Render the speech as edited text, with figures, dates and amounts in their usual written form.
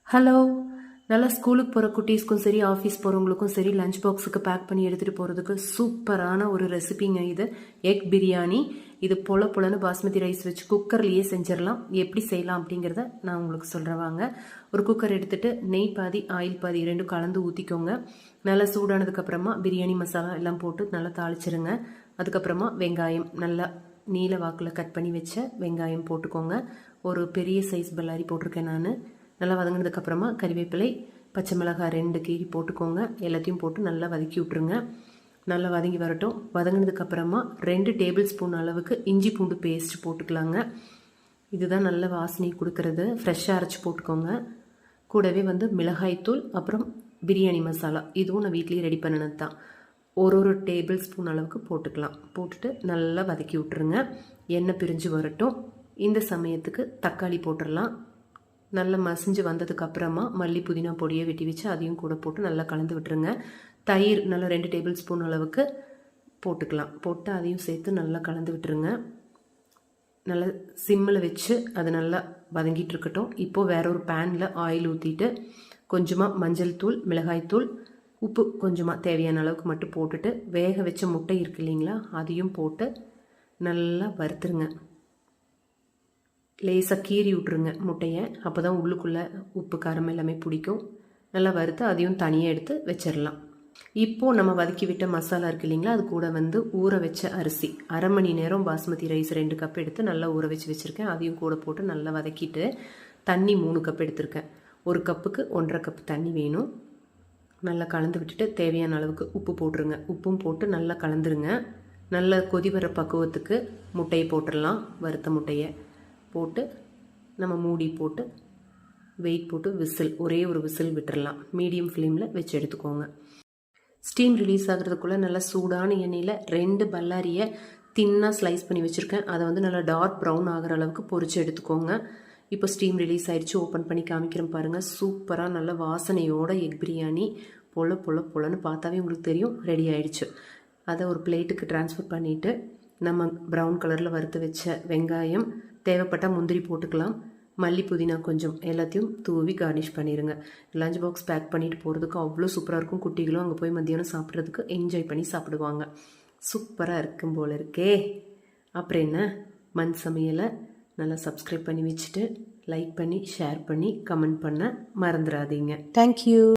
Hello. நல்லா ஸ்கூலுக்கு போகிற குட்டீஸ்க்கும் சரி, ஆஃபீஸ் போகிறவங்களுக்கும் சரி, லஞ்ச் பாக்ஸுக்கு பேக் பண்ணி எடுத்துகிட்டு போகிறதுக்கு சூப்பரான ஒரு ரெசிபிங்க இது. எக் பிரியாணி. இது பொலன்னு பாஸ்மதி ரைஸ் வச்சு குக்கர்லேயே செஞ்சிடலாம். எப்படி செய்யலாம் அப்படிங்கிறத நான் உங்களுக்கு சொல்கிறேன் வாங்க. ஒரு குக்கர் எடுத்துகிட்டு நெய் பாதி ஆயில் பாதி ரெண்டும் கலந்து ஊற்றிக்கோங்க. நல்லா சூடானதுக்கப்புறமா பிரியாணி மசாலா எல்லாம் போட்டு நல்லா தாளிச்சிருங்க. அதுக்கப்புறமா வெங்காயம் நல்லா நீல வாக்கில் கட் பண்ணி வச்ச வெங்காயம் போட்டுக்கோங்க. ஒரு பெரிய சைஸ் பல்லாரி போட்டிருக்கேன் நான். நல்லா வதங்கினதுக்கப்புறமா கறிவேப்பிலை, பச்சை மிளகாய் 2 கீரி போட்டுக்கோங்க. எல்லாத்தையும் போட்டு நல்லா வதக்கி விட்ருங்க. நல்லா வதங்கி வரட்டும். வதங்கினதுக்கப்புறமா 2 டேபிள் ஸ்பூன் அளவுக்கு இஞ்சி பூண்டு பேஸ்ட் போட்டுக்கலாங்க. இதுதான் நல்ல வாசனை கொடுக்கறது. ஃப்ரெஷ்ஷாக அரைச்சி போட்டுக்கோங்க. கூடவே மிளகாய்த்தூள், அப்புறம் பிரியாணி மசாலா, இதுவும் நான் வீட்லேயே ரெடி பண்ணினது தான். ஒரு டேபிள் ஸ்பூன் அளவுக்கு போட்டுக்கலாம். போட்டுட்டு நல்லா வதக்கி விட்ருங்க. எண்ணெய் பிரிஞ்சு வரட்டும். இந்த சமயத்துக்கு தக்காளி போட்டுடலாம். நல்லா மசிஞ்சு வந்ததுக்கு அப்புறமா மல்லி புதினா பொடியை வெட்டி வச்சு அதையும் கூட போட்டு நல்லா கலந்து விட்டுருங்க. தயிர் நல்லா 2 டேபிள் ஸ்பூன் அளவுக்கு போட்டுக்கலாம். போட்டு அதையும் சேர்த்து நல்லா கலந்து விட்டுருங்க. நல்லா சிம்மில் வச்சு அது நல்லா வதங்கிட்டு இருக்கட்டும். இப்போது வேற ஒரு பேனில் ஆயில் ஊற்றிட்டு கொஞ்சமாக மஞ்சள் தூள், மிளகாய்த்தூள், உப்பு கொஞ்சமாக தேவையான அளவுக்கு மட்டும் போட்டுட்டு வேக வச்ச முட்டை இருக்கு இல்லைங்களா, அதையும் போட்டு நல்லா வறுத்துருங்க. லேசாக கீறி விட்ருங்க முட்டையை. அப்போ தான் உள்ளுக்குள்ளே உப்பு காரம் எல்லாமே பிடிக்கும். நல்லா வறுத்து அதையும் தனியாக எடுத்து வச்சிடலாம். இப்போது நம்ம வதக்கி விட்ட மசாலா இருக்குது இல்லைங்களா, அது கூட ஊற வச்ச அரிசி 1/2 மணி நேரம் பாஸ்மதி ரைஸ் 2 கப் எடுத்து நல்லா ஊற வச்சு வச்சுருக்கேன். அதையும் கூட போட்டு நல்லா வதக்கிட்டு தண்ணி 3 கப் எடுத்திருக்கேன். 1 கப்புக்கு 1.5 கப் தண்ணி வேணும். நல்லா கலந்து விட்டுட்டு தேவையான அளவுக்கு உப்பு போட்டுருங்க. உப்பும் போட்டு நல்லா கலந்துருங்க. நல்லா கொதி வர பக்குவத்துக்கு முட்டையை போட்டுடலாம். வறுத்த முட்டையை போட்டு நம்ம மூடி போட்டு வெயிட் போட்டு ஒரே ஒரு விசில் விட்டுடலாம். மீடியம் ஃப்ளேமில் வச்சு எடுத்துக்கோங்க. ஸ்டீம் ரிலீஸ் ஆகிறதுக்குள்ளே நல்லா சூடான எண்ணெயில் 2 பல்லாரியை தின்னாக ஸ்லைஸ் பண்ணி வச்சுருக்கேன். அதை நல்லா டார்க் ப்ரௌன் ஆகிற அளவுக்கு பொரித்து எடுத்துக்கோங்க. இப்போ ஸ்டீம் ரிலீஸ் ஆகிடுச்சு. ஓப்பன் பண்ணி காமிக்கிறேன் பாருங்கள். சூப்பராக நல்ல வாசனையோட எக் பிரியாணி பொலன்னு பார்த்தாவே உங்களுக்கு தெரியும் ரெடி ஆகிடுச்சு. அதை ஒரு பிளேட்டுக்கு ட்ரான்ஸ்ஃபர் பண்ணிவிட்டு நம்ம ப்ரௌன் கலரில் வறுத்து வச்ச வெங்காயம், தேவைப்பட்டால் முந்திரி போட்டுக்கலாம், மல்லி புதினா கொஞ்சம் எல்லாத்தையும் தூவி கார்னிஷ் பண்ணிடுங்க. லஞ்ச் பாக்ஸ் பேக் பண்ணிட்டு போகிறதுக்கு அவ்வளோ சூப்பராக இருக்கும். குட்டிகளும் அங்கே போய் மத்தியானம் சாப்பிட்றதுக்கு என்ஜாய் பண்ணி சாப்பிடுவாங்க. சூப்பராக இருக்கும் போல இருக்கே. அப்புறம் என்ன, மண் சமையலை நல்லா சப்ஸ்கிரைப் பண்ணி வச்சுட்டு லைக் பண்ணி ஷேர் பண்ணி கமெண்ட் பண்ண மறந்துடாதீங்க. தேங்க்யூ.